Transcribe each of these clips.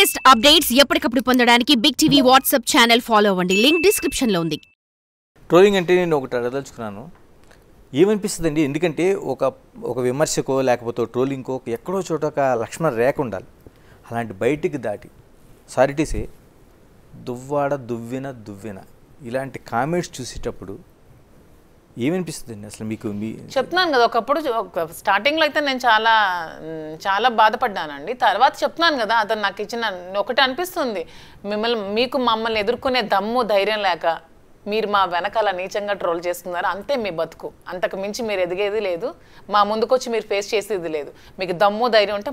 Latest updates ఎప్పటికప్పుడు పొందడానికి big TV WhatsApp channel follow అవ్వండి. లింక్ డిస్క్రిప్షన్ లో ఉంది. ట్రోలింగ్ అంటే నేను ఒకటి అడగదలుచుకున్నాను. ఏమనిపిస్తుందండి, ఎందుకంటే ఒక విమర్శకో లేకపోతే ట్రోలింగ్కో ఎక్కడో చోట ఒక లక్ష్మణ రేఖ ఉండాలి. అలాంటి బయటికి దాటి సారిటీసే దువ్వాడ దువ్విన ఇలాంటి కామెంట్స్ చూసేటప్పుడు ఏమనిపిస్తుందండి అసలు మీకు? చెప్తున్నాను కదా, ఒకప్పుడు స్టార్టింగ్లో అయితే నేను చాలా బాధపడ్డానండి. తర్వాత చెప్తున్నాను కదా, అతను నాకు ఇచ్చిన ఒకటి అనిపిస్తుంది, మమ్మల్ని ఎదుర్కొనే దమ్ము ధైర్యం లేక మీరు మా వెనకాల నీచంగా ట్రోల్ చేస్తున్నారు, అంతే మీ బతుకు. అంతకు మించి మీరు ఎదిగేది లేదు, మా ముందుకొచ్చి మీరు ఫేస్ చేసేది లేదు. మీకు దమ్ము ధైర్యం ఉంటే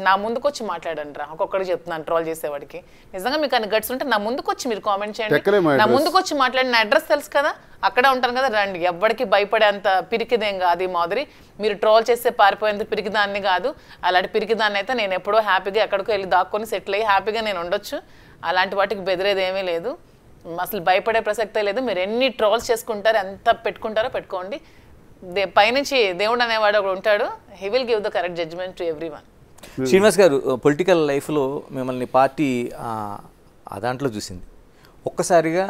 నా ముందుకొచ్చి మాట్లాడండి రా. ఒక్కొక్కడికి చెప్తున్నాను ట్రోల్ చేసేవాడికి, నిజంగా మీకు అన్ని గట్స్ ఉంటే నా ముందుకొచ్చి మీరు కామెంట్ చేయండి, నా ముందుకొచ్చి మాట్లాడి. నా అడ్రస్ తెలుసు కదా, అక్కడే ఉంటాను కదా, రండి. ఎవ్వడికి భయపడేంత పిరికిదేం కాదు ఈ మాదిరి. మీరు ట్రోల్ చేస్తే పారిపోయేంత పిరికిదాన్ని కాదు. అలాంటి పిరికిదాన్ని అయితే నేను ఎప్పుడో హ్యాపీగా ఎక్కడికో వెళ్ళి దాక్కొని సెటిల్ అయ్యి హ్యాపీగా నేను ఉండొచ్చు. అలాంటి వాటికి బెదిరేది ఏమీ లేదు, అసలు భయపడే ప్రసక్తే లేదు. మీరు ఎన్ని ట్రోల్స్ చేసుకుంటారో, ఎంత పెట్టుకుంటారో పెట్టుకోండి. పైనుంచి దేవుడు అనేవాడు ఒకడు ఉంటాడు. He will give the correct judgement to everyone. Srinivas garu, political లైఫ్లో మిమ్మల్ని పార్టీ దాంట్లో చూసింది. ఒక్కసారిగా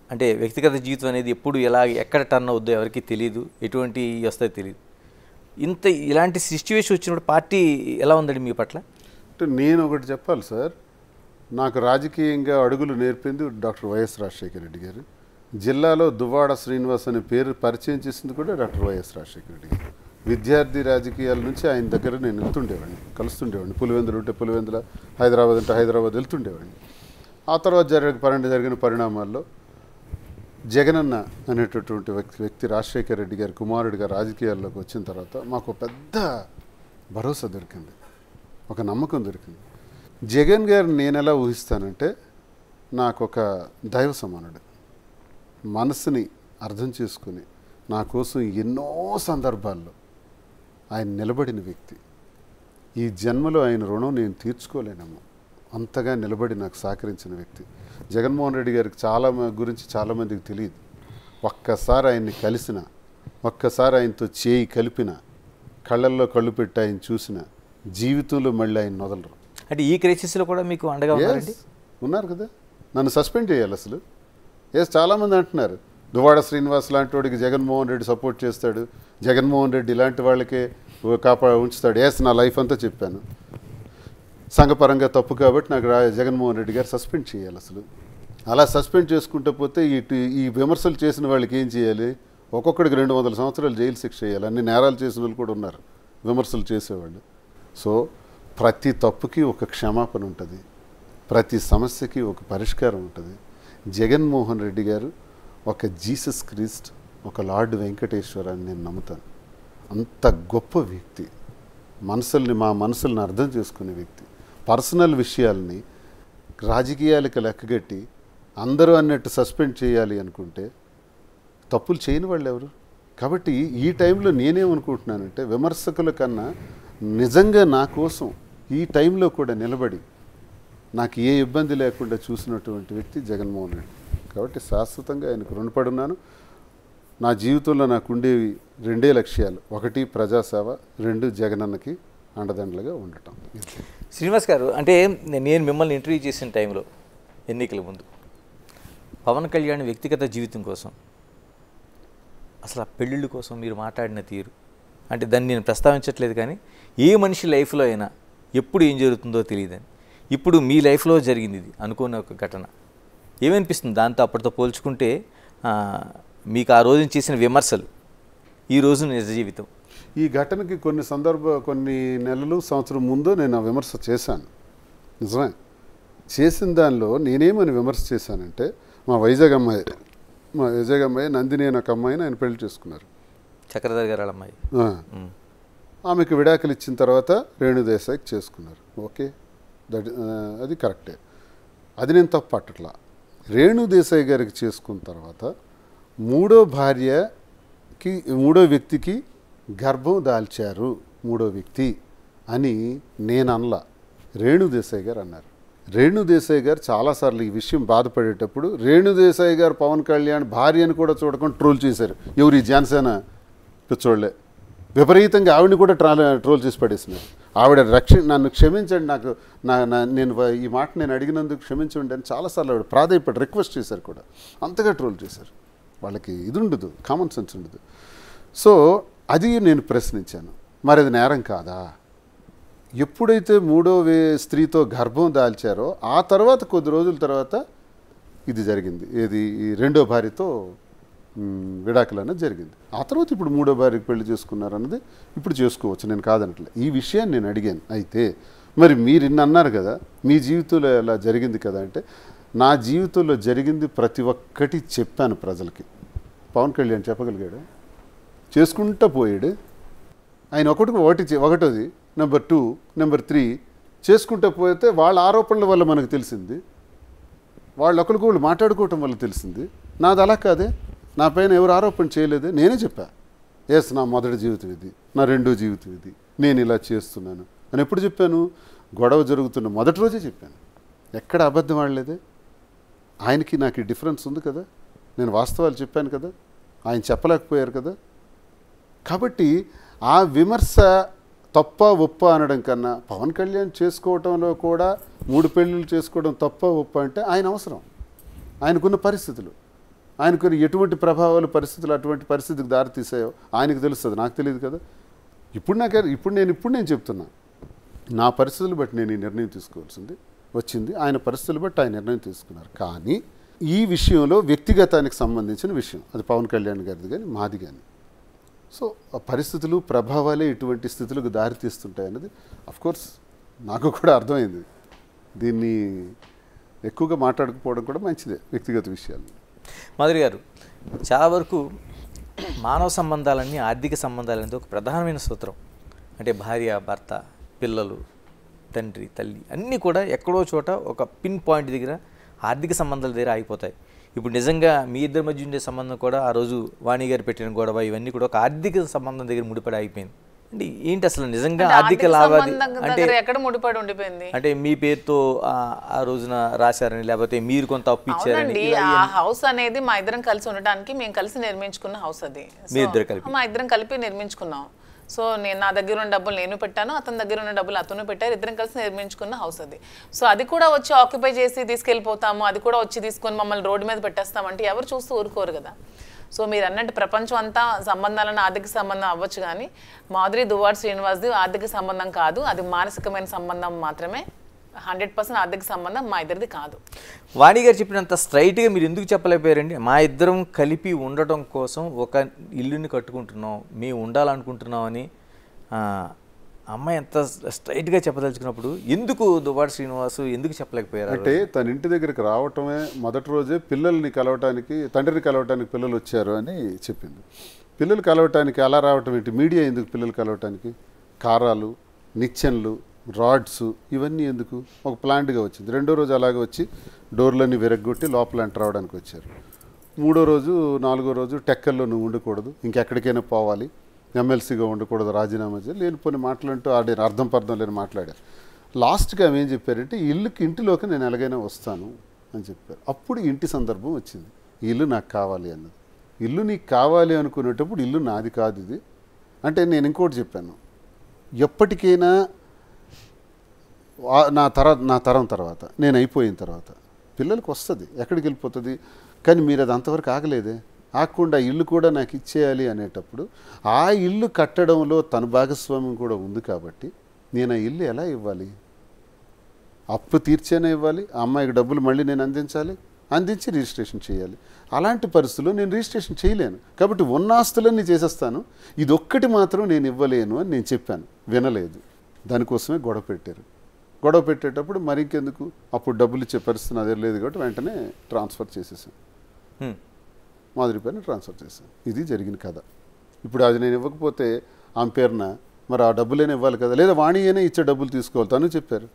అంటే వ్యక్తిగత జీవితం అనేది ఎప్పుడు ఎక్కడ టర్న్ అవుద్దో ఎవరికి తెలియదు, ఎటువంటి వస్తాయో తెలియదు. ఇలాంటి సిచ్యువేషన్ వచ్చినప్పుడు పార్టీ ఎలా ఉందండి మీ పట్ల? అంటే నేను ఒకటి చెప్పాలి సార్, నాకు రాజకీయంగా అడుగులు నేర్పింది డాక్టర్ వైఎస్ రాజశేఖర రెడ్డి గారు. జిల్లాలో దువ్వాడ శ్రీనివాస్ అనే పేరు పరిచయం చేసింది కూడా డాక్టర్ వైఎస్ రాజశేఖర రెడ్డి గారు. విద్యార్థి రాజకీయాల నుంచి ఆయన దగ్గర నేను వెళ్తుండేవాడిని, కలుస్తుండేవాడిని. పులివెందులు ఉంటే పులివెందుల, హైదరాబాద్ ఉంటే హైదరాబాద్ వెళ్తుండేవాడిని. ఆ తర్వాత జరిగిన పరిణామాల్లో జగనన్న అనేటటువంటి వ్యక్తి రాజశేఖర రెడ్డి గారి కుమారుడిగా రాజకీయాల్లోకి వచ్చిన తర్వాత మాకు పెద్ద భరోసా దొరికింది, ఒక నమ్మకం దొరికింది. జగన్ గారిని నేను ఎలా ఊహిస్తానంటే, నాకు ఒక దైవ సమానుడు, మనసుని అర్థం చేసుకుని నా కోసం ఎన్నో సందర్భాల్లో ఆయన నిలబడిన వ్యక్తి. ఈ జన్మలో ఆయన రుణం నేను తీర్చుకోలేనమ్మా, అంతగా నిలబడి నాకు సహకరించిన వ్యక్తి. జగన్మోహన్ రెడ్డి గారికి గురించి చాలామందికి తెలియదు. ఒక్కసారి ఆయన్ని కలిసిన, ఒక్కసారి ఆయనతో చేయి కలిపిన, కళ్ళల్లో కళ్ళు పెట్టి ఆయన చూసిన, జీవితంలో మళ్ళీ ఆయన వదలరు. అంటే ఈ క్రైసిస్లో కూడా మీకు అండగా ఉన్నారు కదా. నన్ను సస్పెండ్ చేయాలి అసలు. చాలామంది అంటున్నారు దువ్వాడ శ్రీనివాస్ లాంటి వాడికి జగన్మోహన్ రెడ్డి సపోర్ట్ చేస్తాడు, జగన్మోహన్ రెడ్డి ఇలాంటి వాళ్ళకే ఉంచుతాడు. నా లైఫ్ అంతా చెప్పాను, సంఘపరంగా తప్పు కాబట్టి నాకు జగన్మోహన్ రెడ్డి గారు సస్పెండ్ చేయాలి అసలు. అలా సస్పెండ్ చేసుకుంటూ పోతే ఈ విమర్శలు చేసిన వాళ్ళకి ఏం చేయాలి? ఒక్కొక్కడికి 200 సంవత్సరాలు జైలు శిక్ష చేయాలి. అన్ని నేరాలు చేసిన వాళ్ళు కూడా ఉన్నారు విమర్శలు చేసేవాళ్ళు. సో ప్రతి తప్పుకి ఒక క్షమాపణ ఉంటుంది, ప్రతి సమస్యకి ఒక పరిష్కారం ఉంటుంది. జగన్మోహన్ రెడ్డి గారు ఒక జీసస్ క్రీస్ట్, ఒక లార్డ్ వెంకటేశ్వర అని నేను నమ్ముతాను. అంత గొప్ప వ్యక్తి, మా మనసుల్ని అర్థం చేసుకునే వ్యక్తి. పర్సనల్ విషయాల్ని రాజకీయాలకు లెక్కగట్టి అందరూ అన్నట్టు సస్పెండ్ చేయాలి అనుకుంటే తప్పులు చేయని వాళ్ళు ఎవరు? కాబట్టి ఈ టైంలో నేనేమనుకుంటున్నానంటే, విమర్శకుల కన్నా నిజంగా నా కోసం ఈ టైంలో కూడా నిలబడి నాకు ఏ ఇబ్బంది లేకుండా చూసినటువంటి వ్యక్తి జగన్మోహన్ రెడ్డి. కాబట్టి శాశ్వతంగా ఆయనకు రుణపడి ఉన్నాను. నా జీవితంలో నాకు ఉండేవి 2 లక్ష్యాలు: 1 ప్రజాసేవ, 2 జగనన్నకి అండదండలుగా ఉండటం. శ్రీనివాస్ గారు, అంటే నేను మిమ్మల్ని ఇంటర్వ్యూ చేసిన టైంలో ఎన్నికల ముందు పవన్ కళ్యాణ్ వ్యక్తిగత జీవితం కోసం, అసలు ఆ పెళ్ళిళ్ళ కోసం మీరు మాట్లాడిన తీరు, అంటే దాన్ని నేను ప్రస్తావించట్లేదు, కానీ ఏ మనిషి లైఫ్లో అయినా ఎప్పుడు ఏం జరుగుతుందో తెలియదని. ఇప్పుడు మీ లైఫ్లో జరిగింది ఇది అనుకోని ఒక ఘటన. ఏమనిపిస్తుంది దాంతో అప్పటితో పోల్చుకుంటే? మీకు ఆ రోజున చేసిన విమర్శలు, ఈ రోజు నిజ జీవితం. ఈ ఘటనకి కొన్ని నెలలు, సంవత్సరం ముందు నేను ఆ విమర్శ చేశాను. నిజమే, చేసిన దానిలో నేనేమని విమర్శ చేశానంటే, మా వైజాగ్ అమ్మాయి నందిని అనే ఒక అమ్మాయిని ఆయన పెళ్లి చేసుకున్నారు, చక్రధర్ గారు అమ్మాయి. ఆమెకు విడాకులు ఇచ్చిన తర్వాత రేణుదేశాయికి చేసుకున్నారు. ఓకే, అది కరెక్టే, అది నేను తప్పు పట్టట్లా. రేణుదేశాయి గారికి చేసుకున్న తర్వాత మూడో వ్యక్తికి గర్భం దాల్చారు, మూడో వ్యక్తి అని నేను అనలా, రేణుదేశాయి గారు అన్నారు. రేణుదేశాయి గారు చాలాసార్లు ఈ విషయం బాధపడేటప్పుడు రేణుదేశాయి గారు పవన్ కళ్యాణ్ భార్యను కూడా చూడకుండా ట్రోల్ చేశారు. ఎవరు? ఈ జనసేన పిచ్చోళ్లే విపరీతంగా ఆవిడని కూడా ట్రోల్ చేసి పడేసినారు. ఆవిడ నన్ను క్షమించండి, నాకు నేను ఈ మాట నేను అడిగినందుకు క్షమించండి అని చాలాసార్లు ఆవిడ ప్రాధేయపడి రిక్వెస్ట్ చేశారు కూడా. అంతగా ట్రోల్ చేశారు. వాళ్ళకి ఇది ఉండదు, కామన్ సెన్స్ ఉండదు. సో అది నేను ప్రశ్నించాను, మరి అది నేరం కాదా? ఎప్పుడైతే 3వ స్త్రీతో గర్భం దాల్చారో ఆ తర్వాత కొద్ది రోజుల తర్వాత ఇది జరిగింది. ఏది ఈ 2వ భార్యతో విడాకులు అనేది జరిగింది. ఆ తర్వాత ఇప్పుడు 3వ భార్యకి పెళ్లి చేసుకున్నారు అన్నది ఇప్పుడు చేసుకోవచ్చు, నేను కాదనట్లే. ఈ విషయాన్ని నేను అడిగాను. అయితే మరి మీరు ఇన్ని అన్నారు కదా, మీ జీవితంలో ఎలా జరిగింది కదా అంటే, నా జీవితంలో జరిగింది ప్రతి ఒక్కటి చెప్పాను ప్రజలకి. పవన్ కళ్యాణ్ చెప్పగలిగాడు, చేసుకుంటూ పోయాడు. ఆయన ఒకటోది. నెంబర్ 2, నెంబర్ 3 చేసుకుంటూ పోతే వాళ్ళ ఆరోపణల వల్ల మనకు తెలిసింది, వాళ్ళు ఒకరికొకళ్ళు మాట్లాడుకోవటం వల్ల తెలిసింది. నాది అలా కాదే, నా పైన ఎవరు ఆరోపణ చేయలేదే, నేనే చెప్పా. ఎస్, నా మొదటి జీవితం ఇది, నా 2వ జీవితం ఇది, నేను ఇలా చేస్తున్నాను అని ఎప్పుడు చెప్పాను? గొడవ జరుగుతున్న మొదటి రోజే చెప్పాను. ఎక్కడ అబద్ధం ఆడలేదే. ఆయనకి నాకు డిఫరెన్స్ ఉంది కదా, నేను వాస్తవాలు చెప్పాను కదా, ఆయన చెప్పలేకపోయారు కదా. కాబట్టి ఆ విమర్శ తప్ప ఒప్ప అనడం కన్నా, పవన్ కళ్యాణ్ చేసుకోవటంలో కూడా 3 పెళ్ళిళ్ళు చేసుకోవడం తప్ప ఒప్ప అంటే ఆయన అవసరం, ఆయనకున్న పరిస్థితులు, ఆయనకున్న ఎటువంటి ప్రభావాలు పరిస్థితులు అటువంటి పరిస్థితికి దారితీసాయో ఆయనకు తెలుస్తుంది, నాకు తెలియదు కదా. ఇప్పుడు నేను చెప్తున్నా, నా పరిస్థితులు బట్టి నేను ఈ నిర్ణయం తీసుకోవాల్సింది వచ్చింది, ఆయన పరిస్థితులు బట్టి ఆయన నిర్ణయం తీసుకున్నారు. కానీ ఈ విషయంలో వ్యక్తిగతానికి సంబంధించిన విషయం, అది పవన్ కళ్యాణ్ గారిది కానీ మాది కానీ. సో ఆ పరిస్థితులు ప్రభావాలే ఇటువంటి స్థితులకు దారితీస్తుంటాయి అన్నది అఫ్కోర్స్ నాకు కూడా అర్థమైంది. దీన్ని ఎక్కువగా మాట్లాడకపోవడం కూడా మంచిదే, వ్యక్తిగత విషయాలు. మాధురి గారు, చాలా వరకు మానవ సంబంధాలన్నీ ఆర్థిక సంబంధాలనేది ఒక ప్రధానమైన సూత్రం. అంటే భార్య, భర్త, పిల్లలు, తండ్రి, తల్లి అన్నీ కూడా ఎక్కడో చోట ఒక పిన్ పాయింట్ దగ్గర ఆర్థిక సంబంధాల దగ్గర ఆగిపోతాయి. ఇప్పుడు నిజంగా మీ ఇద్దరి మధ్య ఉండే సంబంధం కూడా ఆ రోజు వాణి గారు పెట్టిన గొడవ ఇవన్నీ కూడా ఒక ఆర్థిక సంబంధం దగ్గర ముడిపడి ఆగిపోయింది. అంటే ఏంటి అసలు నిజంగా ఆర్థిక లావాదేవీ అంటే ఎక్కడ ముడిపడి ఉండిపోయింది? అంటే మీ పేరుతో ఆ రోజున రాశారని, లేకపోతే మీరు కొంత అప్పు ఇచ్చారని? ఆ హౌస్ అనేది మా ఇద్దరం కలిసి ఉండడానికి మేము కలిసి నిర్మించుకున్న హౌస్. అది మా ఇద్దరం కలిపి నిర్మించుకున్నాం. సో నా దగ్గర ఉన్న డబ్బులు నేను పెట్టాను, అతని దగ్గర ఉన్న డబ్బులు అతను పెట్టారు, ఇద్దరం కలిసి నిర్మించుకున్న హౌస్ అది. సో అది కూడా వచ్చి ఆక్యుపై చేసి తీసుకెళ్ళిపోతాము, అది కూడా వచ్చి తీసుకొని మమ్మల్ని రోడ్డు మీద పెట్టేస్తామంటే ఎవరు చూస్తూ ఊరుకోరు కదా. సో మీరు అన్నట్టు ప్రపంచం అంతా సంబంధాలను ఆర్థిక సంబంధం అవ్వచ్చు, కానీ మాధురి దువ్వాడ శ్రీనివాస్ది ఆర్థిక సంబంధం కాదు, అది మానసికమైన సంబంధం మాత్రమే. 100% ఆర్థిక సంబంధం మా ఇద్దరిది కాదు. వాణి గారు చెప్పినంత స్ట్రైట్గా మీరు ఎందుకు చెప్పలేకపోయారండి? మా ఇద్దరం కలిపి ఉండటం కోసం ఒక ఇల్లుని కట్టుకుంటున్నాం, మేము ఉండాలనుకుంటున్నాం అని అమ్మాయి ఎంత స్ట్రైట్గా చెప్పదలుచుకున్నప్పుడు ఎందుకు దువ్వాడ శ్రీనివాసు ఎందుకు చెప్పలేకపోయారు? అంటే తన ఇంటి దగ్గరికి రావటమే మొదటి రోజే పిల్లల్ని కలవటానికి, తండ్రిని కలవటానికి పిల్లలు వచ్చారు అని చెప్పింది. పిల్లలు కలవటానికి అలా రావటం ఏంటి? మీడియా ఎందుకు పిల్లలు కలవటానికి? కారాలు, నిచ్చెన్లు, రాడ్స్ ఇవన్నీ ఎందుకు? ఒక ప్లాంట్గా వచ్చింది. 2వ రోజు అలాగే వచ్చి డోర్లన్నీ విరగ్గొట్టి లోపల ఎంటర్ అవడానికి వచ్చారు. 3వ రోజు 4వ రోజు టెక్కల్లో నువ్వు ఉండకూడదు, ఇంకెక్కడికైనా పోవాలి, ఎమ్మెల్సీగా ఉండకూడదు, రాజీనామా చేయాలి, లేనిపోని మాటలంటూ ఆడిన అర్థం పర్థం లేని మాట్లాడారు. లాస్ట్గా ఆమె ఏం చెప్పారంటే, ఇంటిలోకి నేను ఎలాగైనా వస్తాను అని చెప్పారు. అప్పుడు ఇంటి సందర్భం వచ్చింది, ఈ ఇల్లు నాకు కావాలి అన్నది. ఇల్లు నీకు కావాలి అనుకునేటప్పుడు ఇల్లు నాది కాదు ఇది అంటే. నేను ఇంకోటి చెప్పాను, ఎప్పటికైనా నా తరం తర్వాత నేను అయిపోయిన తర్వాత పిల్లలకు వస్తుంది, ఎక్కడికి వెళ్ళిపోతుంది. కానీ మీరు అది అంతవరకు ఆగలేదే, ఆగకుండా ఇల్లు కూడా నాకు ఇచ్చేయాలి అనేటప్పుడు ఆ ఇల్లు కట్టడంలో తన భాగస్వామ్యం కూడా ఉంది కాబట్టి నేను ఆ ఇల్లు ఎలా ఇవ్వాలి? అప్పు తీర్చేనే ఇవ్వాలి, ఆ అమ్మాయికి డబ్బులు మళ్ళీ నేను అందించి రిజిస్ట్రేషన్ చేయాలి. అలాంటి పరిస్థితుల్లో నేను రిజిస్ట్రేషన్ చేయలేను కాబట్టి ఉన్న ఆస్తులన్నీ చేసేస్తాను, ఇది ఒక్కటి మాత్రం నేను ఇవ్వలేను అని నేను చెప్పాను. వినలేదు, దానికోసమే గొడవ పెట్టారు. గొడవ పెట్టేటప్పుడు మరి ఇంకెందుకు, అప్పుడు డబ్బులు ఇచ్చే పరిస్థితి అదే లేదు కాబట్టి వెంటనే ట్రాన్స్ఫర్ చేసేసాను, మాధురి పేరున ట్రాన్స్ఫర్ చేశాను. ఇది జరిగిన కథ. ఇప్పుడు అది నేను ఇవ్వకపోతే ఆమె పేరున మరి ఆ డబ్బులైనా ఇవ్వాలి కదా, లేదా వాణి అయినా ఇచ్చే డబ్బులు తీసుకోవాలి. తను చెప్పారు,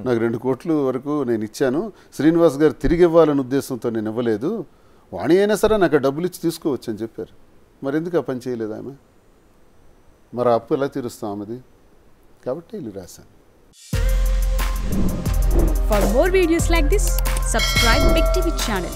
నాకు 2 కోట్ల వరకు నేను ఇచ్చాను, శ్రీనివాస్ గారు తిరిగి ఇవ్వాలనే ఉద్దేశంతో నేను ఇవ్వలేదు, వాణి అయినా సరే నాకు డబ్బులు ఇచ్చి తీసుకోవచ్చు అని చెప్పారు. మరి ఎందుకు ఆ పని చేయలేదు ఆమె? మరి అప్పు ఎలా తీరుస్తాం ఆమెది? కాబట్టి ఇల్లు రాశాను. For more videos like this, subscribe Big TV channel.